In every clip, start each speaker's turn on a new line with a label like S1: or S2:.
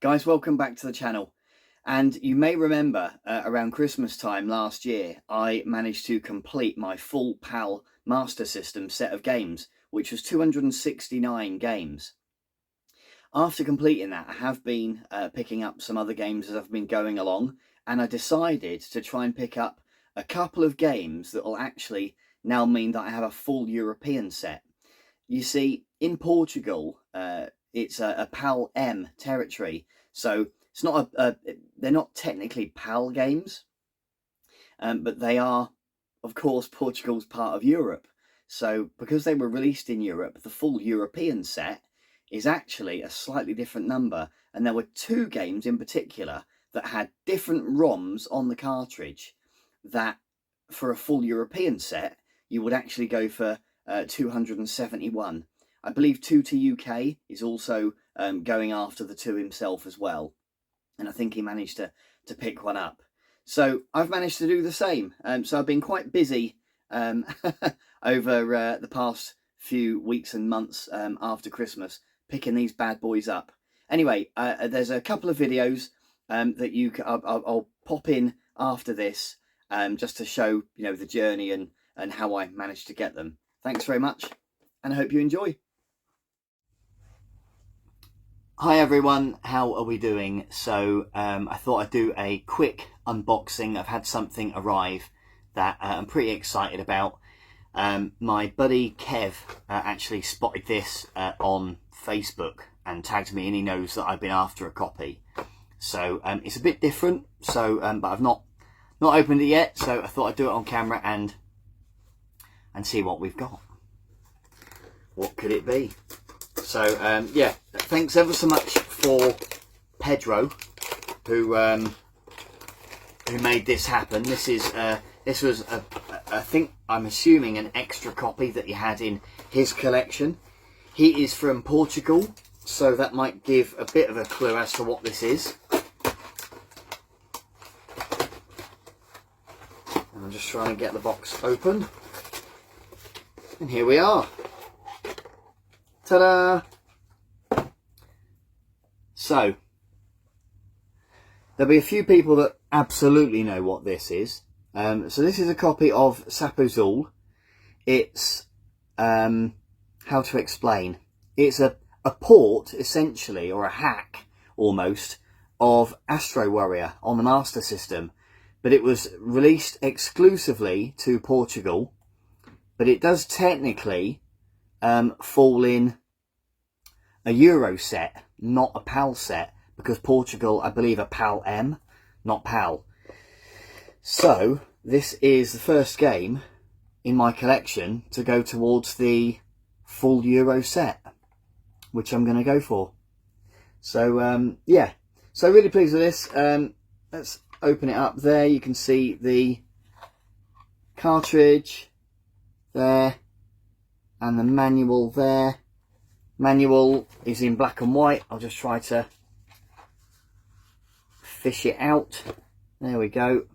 S1: Guys, welcome back to the channel. And you may remember around Christmas time last year, I managed to complete my full PAL Master System set of games, which was 269 games. After completing that, I have been picking up some other games as I've been going along, and I decided to try and pick up a couple of games that will actually now mean that I have a full European set. You see, in Portugal, it's a PAL M territory, so it's not they're not technically PAL games, but they are, of course, Portugal's part of Europe. So because they were released in Europe, the full European set is actually a slightly different number, and there were two games in particular that had different ROMs on the cartridge that, for a full European set, you would actually go for 271. I believe TootyUK is also going after the two himself as well, and I think he managed to pick one up. So I've managed to do the same. So I've been quite busy over the past few weeks and months after Christmas, picking these bad boys up. Anyway, there's a couple of videos that I'll pop in after this, just to show the journey and how I managed to get them. Thanks very much, and I hope you enjoy. Hi everyone, how are we doing? So I thought I'd do a quick unboxing. I've had something arrive that I'm pretty excited about. My buddy Kev actually spotted this on Facebook and tagged me, and he knows that I've been after a copy. So it's a bit different, so but I've not opened it yet, so I thought I'd do it on camera and see what we've got. What could it be? So yeah, thanks ever so much for Pedro, who made this happen. This was I think, I'm assuming, an extra copy that he had in his collection. He is from Portugal, so that might give a bit of a clue as to what this is. And I'm just trying to get the box open, and here we are. Ta-da! So, there'll be a few people that absolutely know what this is. So this is a copy of Sapozul. It's, how to explain? It's a port, essentially, or a hack, almost, of Astro Warrior on the Master System. But it was released exclusively to Portugal. But it does technically fall in a Euro set, not a PAL set, because Portugal, I believe, are PAL M, not PAL. So this is the first game in my collection to go towards the full Euro set, which I'm going to go for. So yeah, so really pleased with this. Let's open it up. There you can see the cartridge there, and the manual there. Manual is in black and white. I'll just try to fish it out. There we go.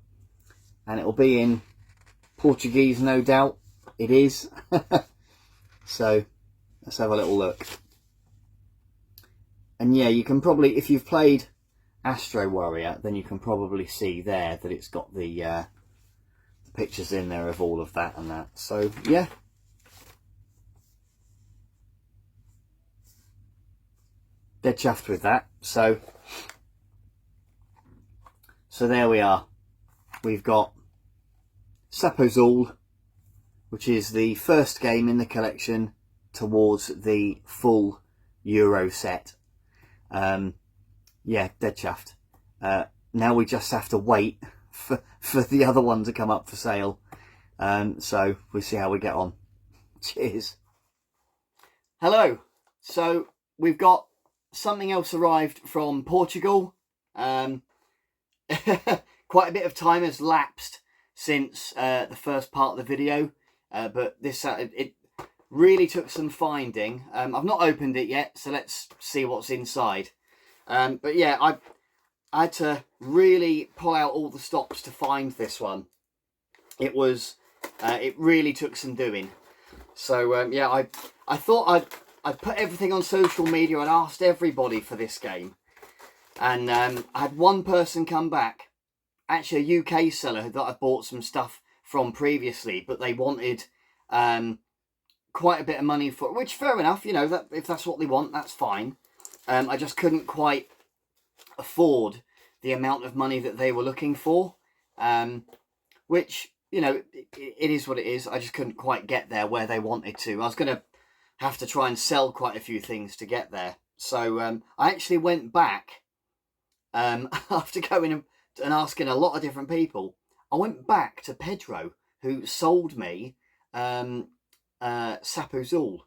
S1: And it'll be in Portuguese, no doubt. It is. So let's have a little look. And yeah, you can probably, if you've played Astro Warrior, then you can probably see there that it's got the pictures in there of all of that and that. So yeah. Dead chuffed with that. So there we are. We've got Sapozul, which is the first game in the collection towards the full Euro set. Yeah, dead chuffed. Now we just have to wait for the other one to come up for sale. So we'll see how we get on. Cheers. Hello. So we've got something else arrived from Portugal. Quite a bit of time has lapsed since the first part of the video, but this it really took some finding. I've not opened it yet, so let's see what's inside. But yeah, I had to really pull out all the stops to find this one. It really took some doing. So yeah, I thought I'd put everything on social media and asked everybody for this game. And I had one person come back, actually a UK seller that I bought some stuff from previously, but they wanted quite a bit of money for it, which fair enough, you know, that if that's what they want, that's fine. I just couldn't quite afford the amount of money that they were looking for, which, you know, it is what it is. I just couldn't quite get there where they wanted to. I was going to have to try and sell quite a few things to get there. So I actually went back after going and asking a lot of different people. I went back to Pedro, who sold me Sapozul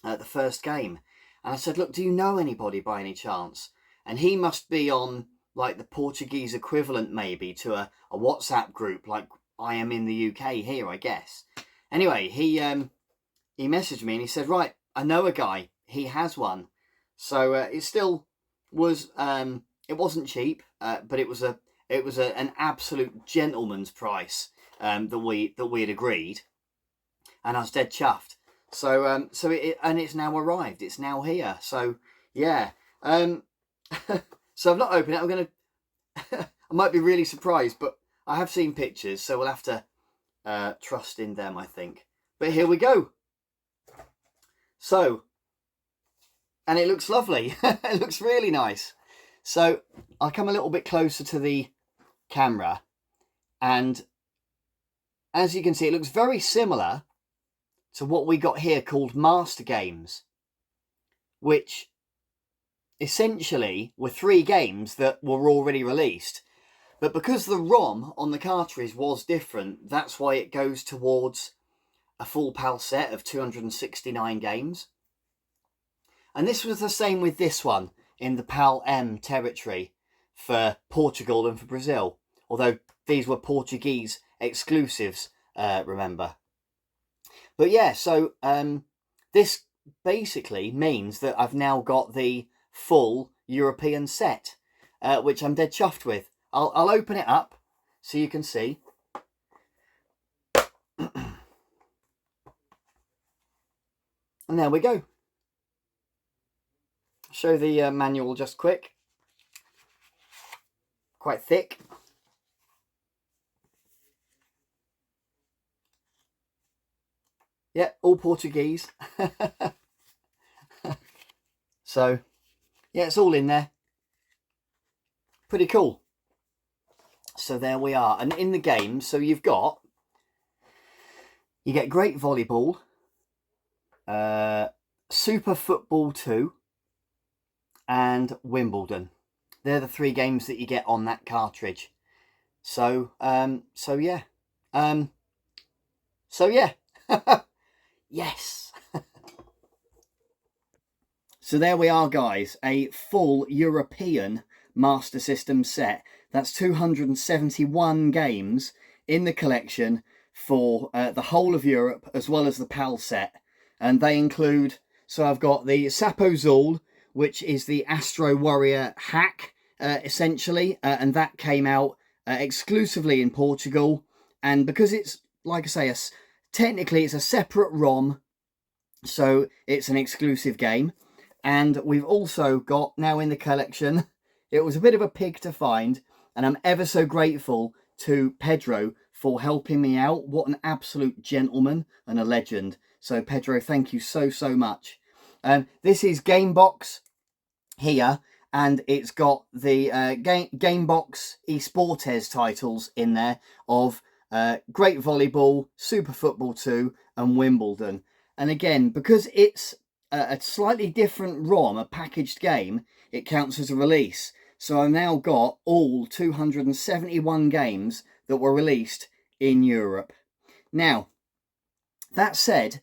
S1: at the first game, and I said, look, do you know anybody by any chance? And he must be on like the Portuguese equivalent maybe to a WhatsApp group like I am in the UK here, I guess. Anyway, he messaged me and he said, right, I know a guy, he has one. So it still was it wasn't cheap, but it was an absolute gentleman's price that we had agreed, and I was dead chuffed. So and it's now arrived. It's now here. So yeah. So I've not opened it. I'm gonna. I might be really surprised, but I have seen pictures, so we'll have to trust in them, I think. But here we go. So, and it looks lovely. It looks really nice. So I'll come a little bit closer to the camera, and as you can see, it looks very similar to what we got here called Master Games, which essentially were 3 games that were already released. But because the ROM on the cartridge was different, that's why it goes towards a full PAL set of 269 games. And this was the same with this one in the PAL M territory for Portugal and for Brazil, although these were Portuguese exclusives, remember. But yeah, so this basically means that I've now got the full European set, which I'm dead chuffed with. I'll open it up so you can see. And there we go. Show the manual just quick. Quite thick. Yeah, all Portuguese. So, yeah, it's all in there. Pretty cool. So there we are. And in the game, so you get Great Volleyball, Super Football 2, and Wimbledon. They're the 3 games that you get on that cartridge. So yeah. Yes. So there we are, guys. A full European Master System set. That's 271 games in the collection for the whole of Europe, as well as the PAL set. And they include, so I've got the Sapozul, which is the Astro Warrior hack, essentially. And that came out exclusively in Portugal. And because it's, like I say, technically it's a separate ROM, so it's an exclusive game. And we've also got now in the collection, it was a bit of a pig to find, and I'm ever so grateful to Pedro for helping me out. What an absolute gentleman and a legend. So Pedro, thank you so much. This is Gamebox here, and it's got the Gamebox eSportes titles in there of Great Volleyball, Super Football 2 and Wimbledon. And again, because it's a slightly different ROM, a packaged game, it counts as a release. So I've now got all 271 games that were released in Europe. Now, that said,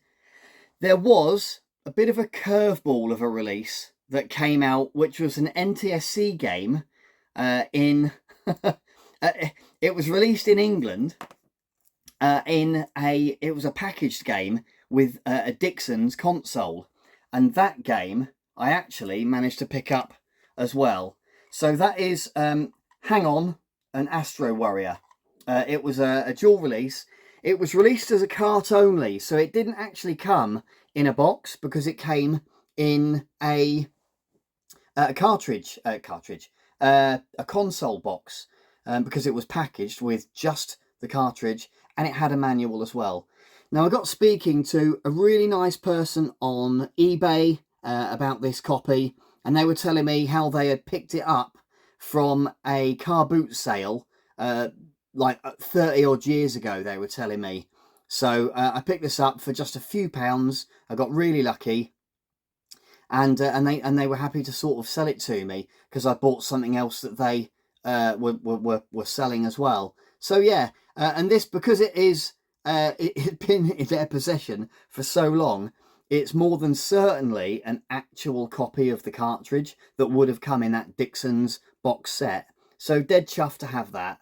S1: there was a bit of a curveball of a release that came out, which was an NTSC game it was released in England it was a packaged game with a Dixon's console. And that game I actually managed to pick up as well. So that is Hang On, an Astro Warrior. It was a dual release. It was released as a cart only, so it didn't actually come in a box because it came in a cartridge. a console box because it was packaged with just the cartridge, and it had a manual as well. Now, I got speaking to a really nice person on eBay about this copy, and they were telling me how they had picked it up from a car boot sale like 30 odd years ago, they were telling me. So I picked this up for just a few pounds. I got really lucky, and they were happy to sort of sell it to me because I bought something else that they were selling as well. So yeah, and this, because it is it had been in their possession for so long, it's more than certainly an actual copy of the cartridge that would have come in that Dixon's box set. So dead chuffed to have that,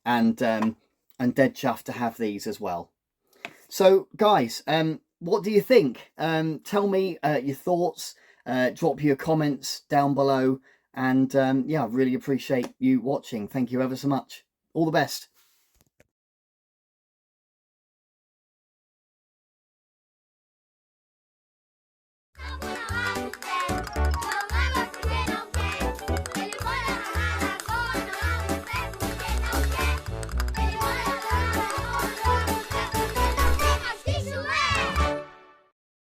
S1: and dead chuffed to have these as well. So guys, what do you think? Tell me your thoughts. Drop your comments down below, and yeah, I really appreciate you watching. Thank you ever so much. All the best.